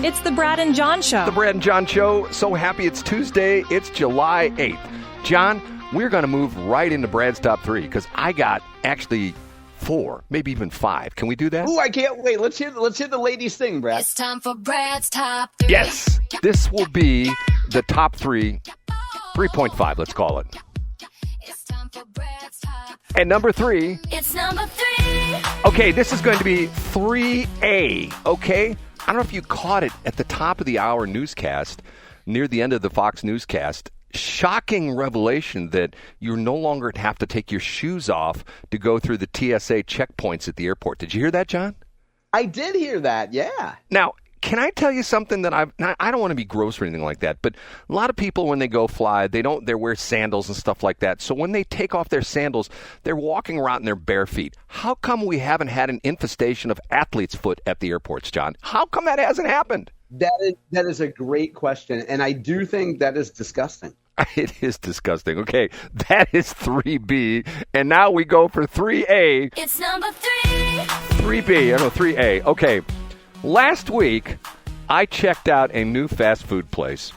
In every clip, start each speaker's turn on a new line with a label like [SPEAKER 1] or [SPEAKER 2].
[SPEAKER 1] It's the Brad and John Show.
[SPEAKER 2] The Brad and John Show. So happy it's Tuesday. It's July 8th. John, we're going to move right into Brad's top three because I got actually 4, maybe even 5. Can we do that?
[SPEAKER 3] Ooh, I can't wait. Let's hear the ladies sing, Brad.
[SPEAKER 4] It's time for Brad's top 3.
[SPEAKER 2] Yes. This will be the top 3, 3.5, let's call it.
[SPEAKER 4] It's time for Brad's top.
[SPEAKER 2] And number 3.
[SPEAKER 4] It's number 3.
[SPEAKER 2] Okay, this is going to be 3A, okay? I don't know if you caught it at the top of the hour newscast, near the end of the Fox newscast. Shocking revelation that you no longer have to take your shoes off to go through the TSA checkpoints at the airport. Did you hear that, John?
[SPEAKER 3] I did hear that, yeah.
[SPEAKER 2] Now, can I tell you something that I don't want to be gross or anything like that, but a lot of people when they go fly, they wear sandals and stuff like that. So when they take off their sandals, they're walking around in their bare feet. How come we haven't had an infestation of athlete's foot at the airports, John? How come that hasn't happened?
[SPEAKER 3] That is a great question, and I do think that is disgusting.
[SPEAKER 2] It is disgusting. Okay, that is 3B, and now we go for 3A.
[SPEAKER 4] It's number 3.
[SPEAKER 2] 3B, I know 3A. Okay, last week I checked out a new fast food place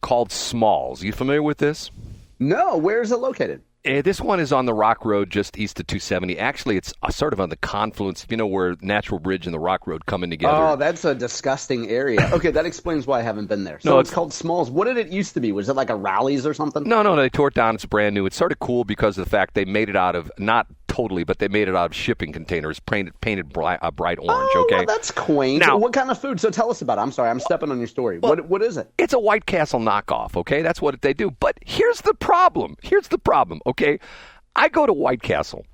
[SPEAKER 2] called Smalls. You familiar with this?
[SPEAKER 3] No, where is it located?
[SPEAKER 2] This one is on the Rock Road just east of 270. Actually, it's sort of on the confluence, where Natural Bridge and the Rock Road coming together.
[SPEAKER 3] Oh, that's a disgusting area. Okay, that explains why I haven't been there. So
[SPEAKER 2] No,
[SPEAKER 3] it's called Smalls. What did it used to be? Was it like a Raley's or something?
[SPEAKER 2] No, they tore it down. It's brand new. It's sort of cool because of the fact they made it out of, not totally, but they made it out of shipping containers, painted bright orange, okay?
[SPEAKER 3] Well, that's quaint.
[SPEAKER 2] Now,
[SPEAKER 3] what kind of food? So tell us about it. I'm sorry, I'm stepping on your story. What is it?
[SPEAKER 2] It's a White Castle knockoff, okay? That's what they do. But here's the problem, okay? I go to White Castle,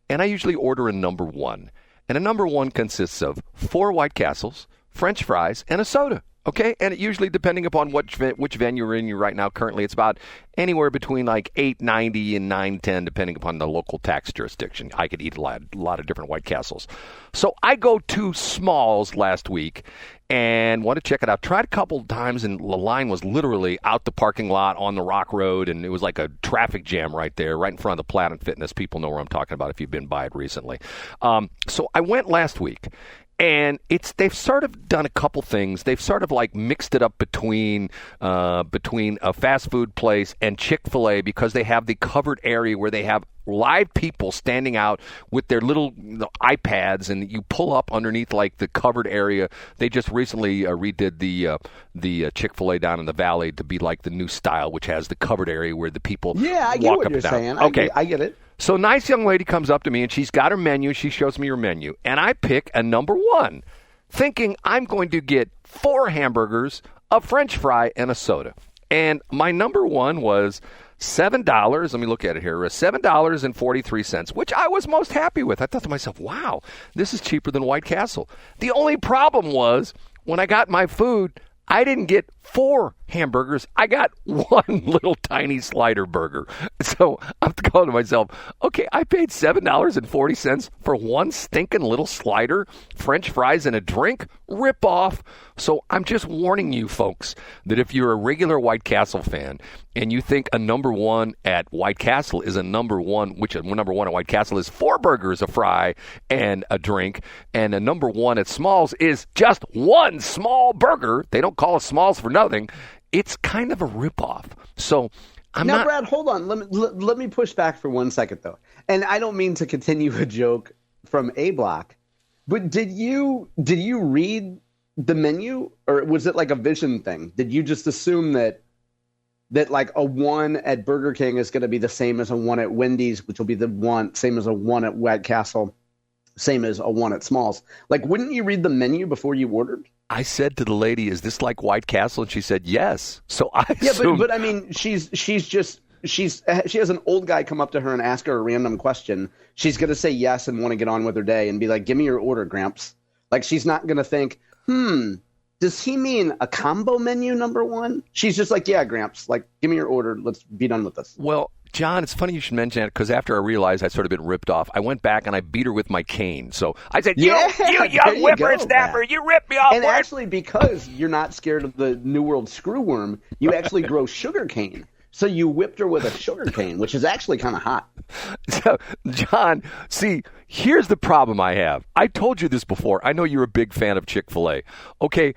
[SPEAKER 2] and I usually order a number 1. And a number 1 consists of 4 White Castles, French fries, and a soda, okay? And it usually, depending upon which venue you're in right now, currently, it's about anywhere between like $8.90 and $9.10, depending upon the local tax jurisdiction. I could eat a lot of different White Castles. So I go to Smalls last week and want to check it out. Tried a couple times, and the line was literally out the parking lot on the Rock Road, and it was like a traffic jam right there, right in front of the Planet Fitness. People know where I'm talking about if you've been by it recently. So I went last week. And they've sort of done a couple things. They've sort of like mixed it up between a fast food place and Chick-fil-A because they have the covered area where they have live people standing out with their little iPads, and you pull up underneath like the covered area. They just recently redid the Chick-fil-A down in the valley to be like the new style, which has the covered area where the people
[SPEAKER 3] I get
[SPEAKER 2] walk
[SPEAKER 3] what
[SPEAKER 2] up
[SPEAKER 3] you're
[SPEAKER 2] and down.
[SPEAKER 3] saying.
[SPEAKER 2] Okay,
[SPEAKER 3] I get it.
[SPEAKER 2] So a nice young lady comes up to me, and she's got her menu. She shows me her menu, and I pick a number 1, thinking I'm going to get 4 hamburgers, a French fry, and a soda. And my number 1 was $7. Let me look at it here. $7.43, which I was most happy with. I thought to myself, wow, this is cheaper than White Castle. The only problem was when I got my food, I didn't get 4 hamburgers. I got 1 little tiny slider burger. So I'm going to myself, okay, I paid $7.40 for 1 stinking little slider, French fries, and a drink? Rip off. So I'm just warning you folks that if you're a regular White Castle fan and you think a number 1 at White Castle is a number 1, which a number 1 at White Castle is 4 burgers, a fry, and a drink, and a number 1 at Smalls is just 1 small burger, they don't call it Smalls for nothing, it's kind of a ripoff. So
[SPEAKER 3] Now, Brad, hold on. Let me push back for 1 second, though. And I don't mean to continue a joke from A Block, but did you read the menu, or was it like a vision thing? Did you just assume that like a 1 at Burger King is going to be the same as a 1 at Wendy's, which will be the same as a 1 at White Castle, same as a 1 at Smalls? Like, wouldn't you read the menu before you ordered?
[SPEAKER 2] I said to the lady, "Is this like White Castle?" And she said, "Yes." So I assumed...
[SPEAKER 3] but I mean, she has an old guy come up to her and ask her a random question. She's gonna say yes and want to get on with her day and be like, "Give me your order, Gramps." Like, she's not gonna think, does he mean a combo menu number 1? She's just like, "Yeah, Gramps, like, give me your order. Let's be done with this."
[SPEAKER 2] Well, John, it's funny you should mention that because after I realized I'd sort of been ripped off, I went back and I beat her with my cane. So I said, you young whippersnapper, you ripped me off.
[SPEAKER 3] And actually, because you're not scared of the New World screwworm, you actually grow sugar cane. So you whipped her with a sugar cane, which is actually kind of hot.
[SPEAKER 2] So, John, see, here's the problem I have. I told you this before. I know you're a big fan of Chick-fil-A. Okay,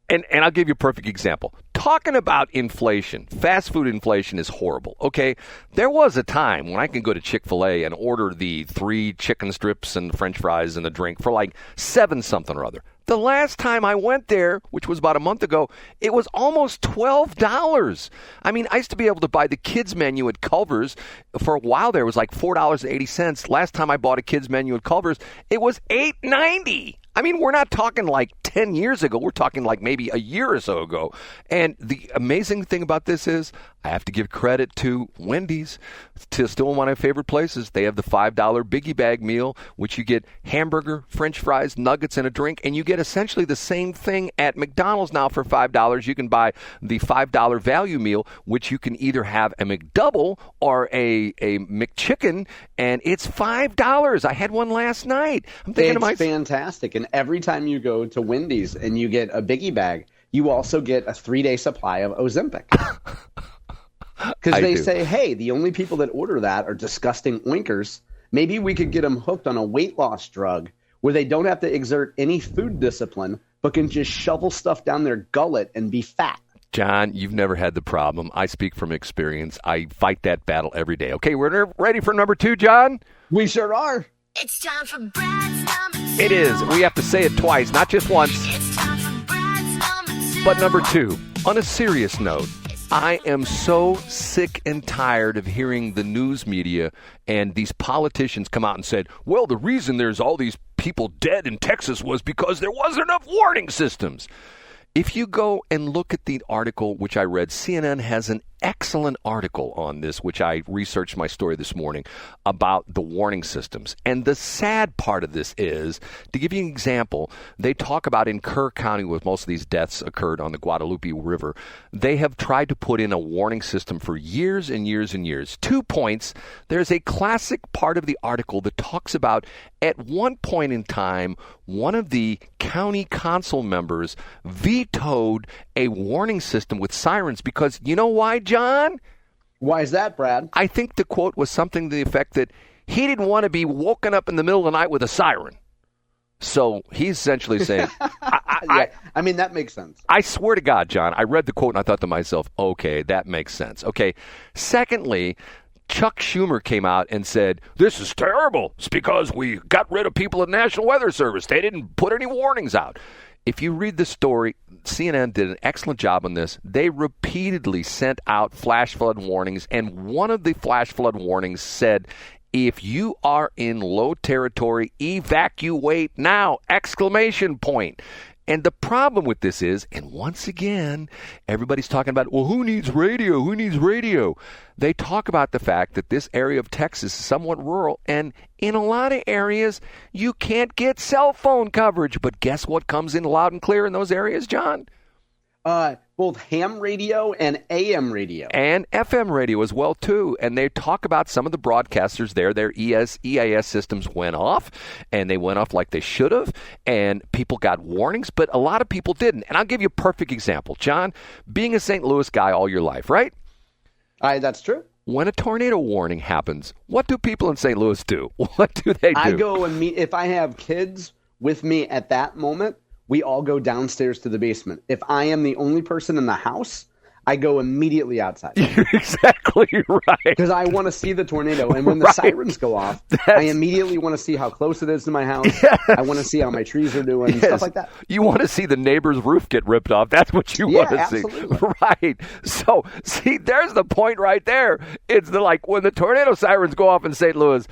[SPEAKER 2] And I'll give you a perfect example. Talking about inflation, fast food inflation is horrible, okay? There was a time when I could go to Chick-fil-A and order the 3 chicken strips and French fries and the drink for like 7 something or other. The last time I went there, which was about a month ago, it was almost $12. I mean, I used to be able to buy the kids menu at Culver's. For a while there, it was like $4.80. Last time I bought a kids menu at Culver's, it was $8.90. I mean, we're not talking like 10 years ago. We're talking like maybe a year or so ago. And the amazing thing about this is I have to give credit to Wendy's. It's still one of my favorite places. They have the $5 Biggie Bag meal, which you get hamburger, French fries, nuggets, and a drink. And you get essentially the same thing at McDonald's now for $5. You can buy the $5 value meal, which you can either have a McDouble or a McChicken, and it's $5. I had one last night. I'm thinking to myself,
[SPEAKER 3] fantastic. And every time you go to Wendy's and you get a Biggie Bag, you also get a 3-day supply of Ozempic. Because they say, hey, the only people that order that are disgusting oinkers. Maybe we could get them hooked on a weight loss drug where they don't have to exert any food discipline, but can just shovel stuff down their gullet and be fat.
[SPEAKER 2] John, you've never had the problem. I speak from experience. I fight that battle every day. Okay, we're ready for number 2, John?
[SPEAKER 3] We sure are.
[SPEAKER 4] It's time for Brad's number 2.
[SPEAKER 2] It is. We have to say it twice, not just once.
[SPEAKER 4] It's time for Brad's number 2.
[SPEAKER 2] But number 2, on a serious note, I am so sick and tired of hearing the news media and these politicians come out and said, well, the reason there's all these people dead in Texas was because there wasn't enough warning systems. If you go and look at the article, which I read, CNN has an excellent article on this, which I researched my story this morning, about the warning systems. And the sad part of this is, to give you an example, they talk about in Kerr County, where most of these deaths occurred on the Guadalupe River, they have tried to put in a warning system for years and years and years. 2 points. There's a classic part of the article that talks about, at one point in time, one of the county council members vetoed a warning system with sirens because, you know why, John?
[SPEAKER 3] Why is that, Brad?
[SPEAKER 2] I think the quote was something to the effect that he didn't want to be woken up in the middle of the night with a siren. So he's essentially saying,
[SPEAKER 3] I mean, that makes sense.
[SPEAKER 2] I swear to God, John, I read the quote and I thought to myself, okay, that makes sense. Okay. Secondly, Chuck Schumer came out and said, this is terrible. It's because we got rid of people at the National Weather Service. They didn't put any warnings out. If you read the story, CNN did an excellent job on this. They repeatedly sent out flash flood warnings, and one of the flash flood warnings said, if you are in low territory, evacuate now! ! And the problem with this is, and once again, everybody's talking about, well, who needs radio? Who needs radio? They talk about the fact that this area of Texas is somewhat rural, and in a lot of areas, you can't get cell phone coverage. But guess what comes in loud and clear in those areas, John?
[SPEAKER 3] Both ham radio and AM radio.
[SPEAKER 2] And FM radio as well, too. And they talk about some of the broadcasters there. Their EIS systems went off, and they went off like they should have, and people got warnings, but a lot of people didn't. And I'll give you a perfect example. John, being a St. Louis guy all your life, right?
[SPEAKER 3] That's true.
[SPEAKER 2] When a tornado warning happens, what do people in St. Louis do? What do they do?
[SPEAKER 3] I go and meet, if I have kids with me at that moment, we all go downstairs to the basement. If I am the only person in the house, I go immediately outside.
[SPEAKER 2] You're exactly right.
[SPEAKER 3] Because I want to see the tornado. And when the sirens go off, I immediately want to see how close it is to my house. Yes. I want to see how my trees are doing, stuff like that.
[SPEAKER 2] You want to see the neighbor's roof get ripped off. That's what you want to
[SPEAKER 3] absolutely.
[SPEAKER 2] See. Right. So, see, there's the point right there. It's like when the tornado sirens go off in St. Louis,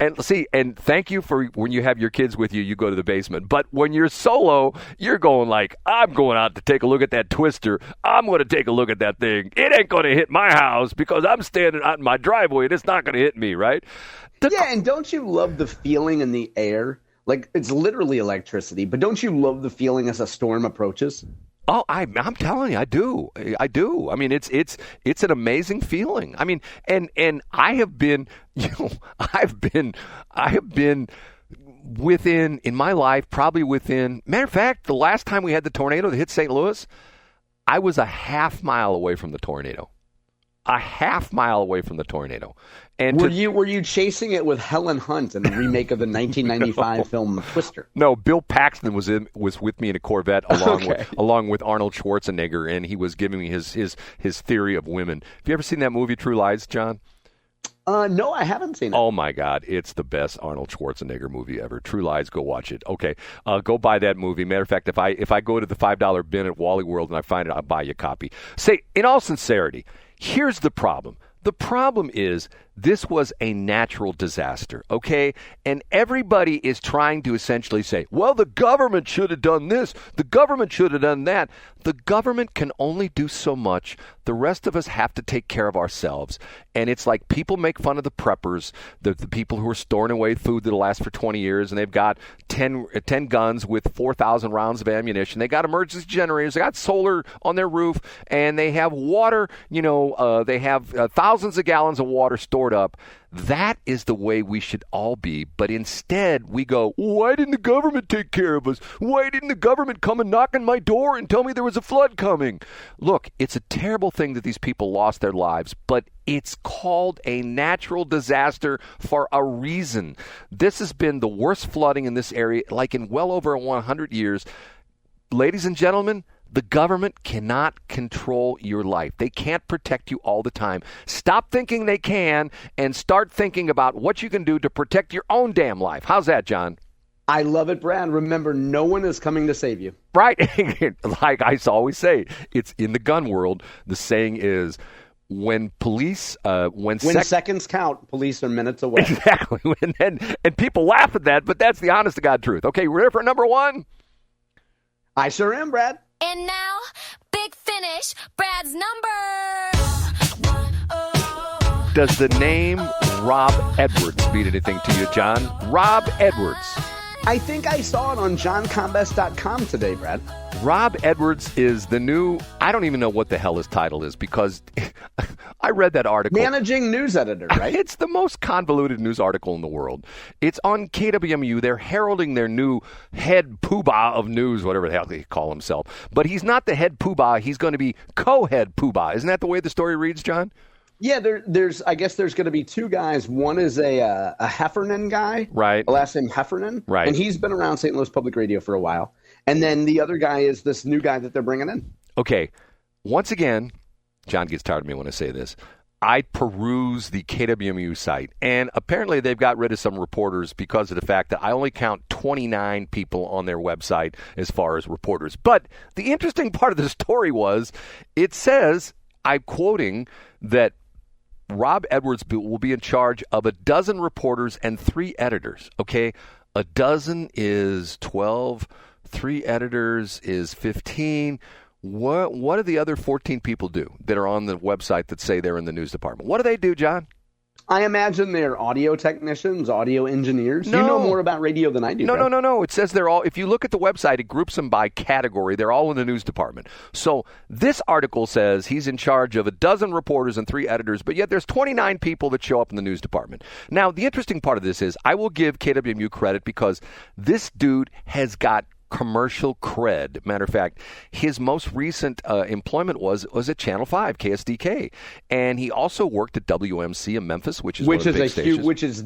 [SPEAKER 2] and see, and thank you for when you have your kids with you, you go to the basement. But when you're solo, you're going like, I'm going out to take a look at that twister. I'm going to take a look at that thing. It ain't going to hit my house because I'm standing out in my driveway and it's not going to hit me, right?
[SPEAKER 3] And don't you love the feeling in the air? Like, it's literally electricity, but don't you love the feeling as a storm approaches?
[SPEAKER 2] Oh, I'm telling you, I do. I do. I mean, it's an amazing feeling. I mean, and I have been, I have been within, in my life, probably within, matter of fact, the last time we had the tornado that hit St. Louis, I was a half mile away from the tornado. a half mile away from the tornado. And
[SPEAKER 3] were you chasing it with Helen Hunt in the remake of the 1995 film Twister?
[SPEAKER 2] No, Bill Paxton was with me in a Corvette along with Arnold Schwarzenegger, and he was giving me his theory of women. Have you ever seen that movie True Lies, John?
[SPEAKER 3] No, I haven't seen it.
[SPEAKER 2] Oh, my God. It's the best Arnold Schwarzenegger movie ever. True Lies, go watch it. Okay, go buy that movie. Matter of fact, if I go to the $5 bin at Wally World and I find it, I'll buy you a copy. Say, in all sincerity, here's the problem. The problem is this was a natural disaster, okay? And everybody is trying to essentially say, well, the government should have done this. The government should have done that. The government can only do so much. The rest of us have to take care of ourselves. And it's like people make fun of the preppers, the people who are storing away food that'll last for 20 years, and they've got 10 guns with 4,000 rounds of ammunition. They got emergency generators. They got solar on their roof, and they have water. They have thousands of gallons of water stored up. That is the way we should all be. But instead, we go, why didn't the government take care of us? Why didn't the government come and knock on my door and tell me there was a flood coming? Look, it's a terrible thing that these people lost their lives, but it's called a natural disaster for a reason. This has been the worst flooding in this area, like in well over 100 years. Ladies and gentlemen, the government cannot control your life. They can't protect you all the time. Stop thinking they can and start thinking about what you can do to protect your own damn life. How's that, John?
[SPEAKER 3] I love it, Brad. Remember, no one is coming to save you.
[SPEAKER 2] Right. Like I always say, it's in the gun world. The saying is, when seconds count, police are minutes away. Exactly. And people laugh at that, but that's the honest to God truth. Okay, we're ready for number one?
[SPEAKER 3] I sure am, Brad.
[SPEAKER 4] And now, big finish, Brad's number.
[SPEAKER 2] Does the name Rob Edwards mean anything to you, John? Rob Edwards.
[SPEAKER 3] I think I saw it on johncombest.com today, Brad.
[SPEAKER 2] Rob Edwards is the new, I don't even know what the hell his title is because I read that article.
[SPEAKER 3] Managing news editor, right?
[SPEAKER 2] It's the most convoluted news article in the world. It's on KWMU. They're heralding their new head poobah of news, whatever the hell they call himself. But he's not the head poobah. He's going to be co-head poobah. Isn't that the way the story reads, John?
[SPEAKER 3] Yeah, I guess there's going to be two guys. One is a Heffernan guy,
[SPEAKER 2] right?
[SPEAKER 3] The last name Heffernan,
[SPEAKER 2] right?
[SPEAKER 3] And he's been around St. Louis Public Radio for a while. And then the other guy is this new guy that they're bringing in.
[SPEAKER 2] Okay, once again, John gets tired of me when I say this. I peruse the KWMU site, and apparently they've got rid of some reporters because of the fact that I only count 29 people on their website as far as reporters. But the interesting part of the story was, it says, I'm quoting, that Rob Edwards will be in charge of 12 reporters and 3 editors, okay? A dozen is 12, 3 editors is 15. What do the other 14 people do that are on the website that say they're in the news department? What do they do, John?
[SPEAKER 3] I imagine they're audio technicians, audio engineers.
[SPEAKER 2] No.
[SPEAKER 3] You know more about radio than I do.
[SPEAKER 2] No. It says they're all, if you look at the website, it groups them by category. They're all in the news department. So this article says he's in charge of 12 reporters and 3 editors, but yet there's 29 people that show up in the news department. Now, the interesting part of this is I will give KWMU credit because this dude has got commercial cred. Matter of fact, his most recent employment was at Channel 5, KSDK, and he also worked at WMC in Memphis, which is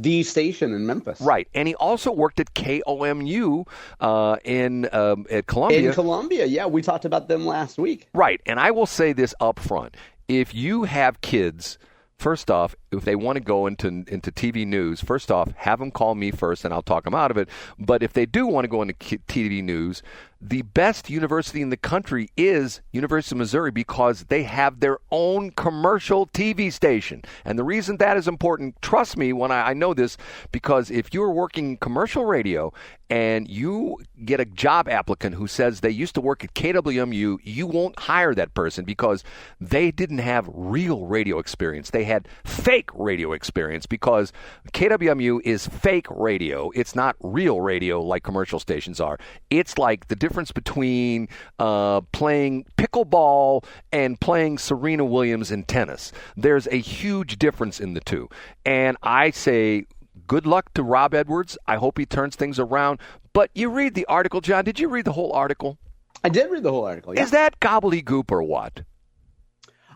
[SPEAKER 3] the station in Memphis,
[SPEAKER 2] right? And he also worked at KOMU at Columbia.
[SPEAKER 3] In Columbia, yeah, we talked about them last week,
[SPEAKER 2] right? And I will say this up front: if you have kids, first off, if they want to go into TV news, first off, have them call me first and I'll talk them out of it. But if they do want to go into TV news, the best university in the country is University of Missouri because they have their own commercial TV station. And the reason that is important, trust me when I know this, because if you're working commercial radio and you get a job applicant who says they used to work at KWMU, you won't hire that person because they didn't have real radio experience. They had fake radio experience because KWMU is fake radio. It's not real radio like commercial stations are. It's like the difference between playing pickleball and playing Serena Williams in tennis. There's a huge difference in the two. And I say good luck to Rob Edwards. I hope he turns things around. But you read the article, John. Did you read the whole article?
[SPEAKER 3] I did read the whole article, yeah.
[SPEAKER 2] Is that gobbledygook or what?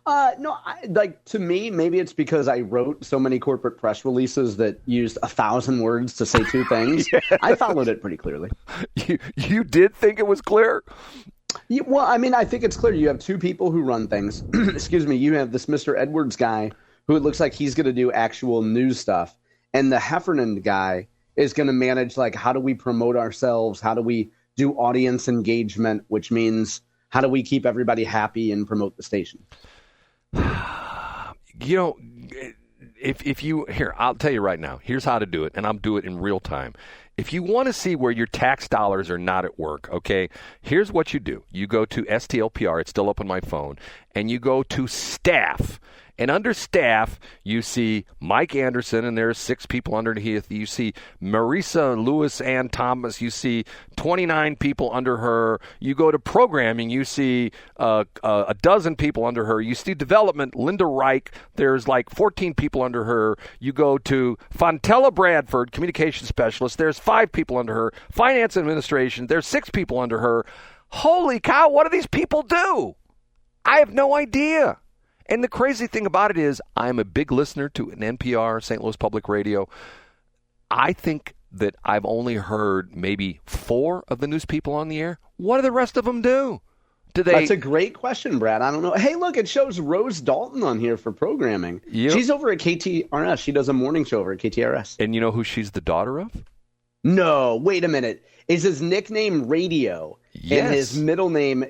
[SPEAKER 3] No, like to me, maybe it's because I wrote so many corporate press releases that used 1,000 words to say two things.
[SPEAKER 2] Yes.
[SPEAKER 3] I followed it pretty clearly.
[SPEAKER 2] You did think it was clear?
[SPEAKER 3] Well, I mean, I think it's clear. You have two people who run things. Excuse me. You have this Mr. Edwards guy who it looks like he's going to do actual news stuff. And the Heffernan guy is going to manage, like, how do we promote ourselves? How do we do audience engagement, which means how do we keep everybody happy and promote the station?
[SPEAKER 2] You know, if you here, I'll tell you right now. Here's how to do it, and I'll do it in real time. If you want to see where your tax dollars are not at work, okay, here's what you do. You go to STLPR, it's still up on my phone, and you go to staff. And under staff, you see Mike Anderson, and there's 6 people underneath. You see Marisa Lewis Ann Thomas. You see 29 people under her. You go to programming, you see a dozen people under her. You see development, Linda Reich. There's like 14 people under her. You go to Fontella Bradford, communications specialist. There's 5 people under her. Finance administration. There's 6 people under her. Holy cow, what do these people do? I have no idea. And the crazy thing about it is I'm a big listener to an NPR, St. Louis Public Radio. I think that I've only heard maybe 4 of the news people on the air. What do the rest of them do?
[SPEAKER 3] That's a great question, Brad. I don't know. Hey, look, it shows Rose Dalton on here for programming.
[SPEAKER 2] Yep.
[SPEAKER 3] She's over at KTRS. She does a morning show over at KTRS.
[SPEAKER 2] And you know who she's the daughter of?
[SPEAKER 3] No, wait a minute. Is his nickname Radio?
[SPEAKER 2] Yes.
[SPEAKER 3] And his middle name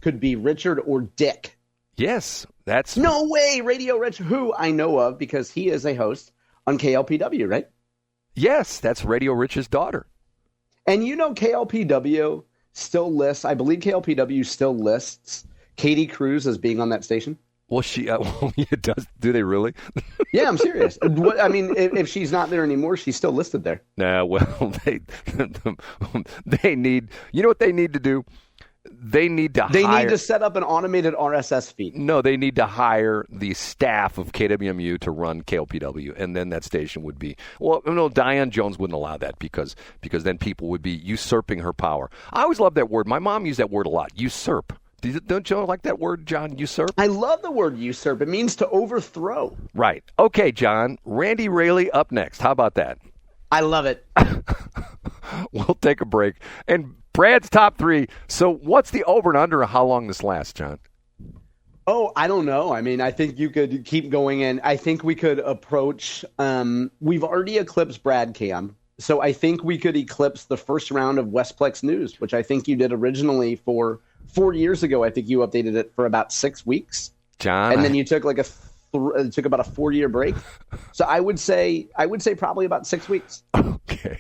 [SPEAKER 3] could be Richard or Dick.
[SPEAKER 2] Yes, that's...
[SPEAKER 3] No way, Radio Rich, who I know of because he is a host on KLPW, right?
[SPEAKER 2] Yes, that's Radio Rich's daughter.
[SPEAKER 3] And you know KLPW still lists, I believe KLPW still lists Katie Cruz as being on that station?
[SPEAKER 2] Well, it does. Do they really?
[SPEAKER 3] Yeah, I'm serious. I mean, if she's not there anymore, she's still listed there.
[SPEAKER 2] Nah, well, they need... You know what they need to do? They need to
[SPEAKER 3] set up an automated RSS feed.
[SPEAKER 2] No, they need to hire the staff of KWMU to run KLPW, and then that station would be... Well, no, Diane Jones wouldn't allow that because then people would be usurping her power. I always love that word. My mom used that word a lot, usurp. Don't you like that word, John, usurp?
[SPEAKER 3] I love the word usurp. It means to overthrow.
[SPEAKER 2] Right. Okay, John. Randy Raley up next. How about that?
[SPEAKER 3] I love it.
[SPEAKER 2] We'll take a break. And Brad's top 3. So what's the over and under of how long this lasts, John?
[SPEAKER 3] Oh, I don't know. I mean, I think you could keep going in. I think we could approach we've already eclipsed Brad Cam. So I think we could eclipse the first round of Westplex News, which I think you did originally for 4 years ago. I think you updated it for about 6 weeks.
[SPEAKER 2] John.
[SPEAKER 3] And then you took like it took about a 4-year break. So I would say probably about 6 weeks.
[SPEAKER 2] Okay.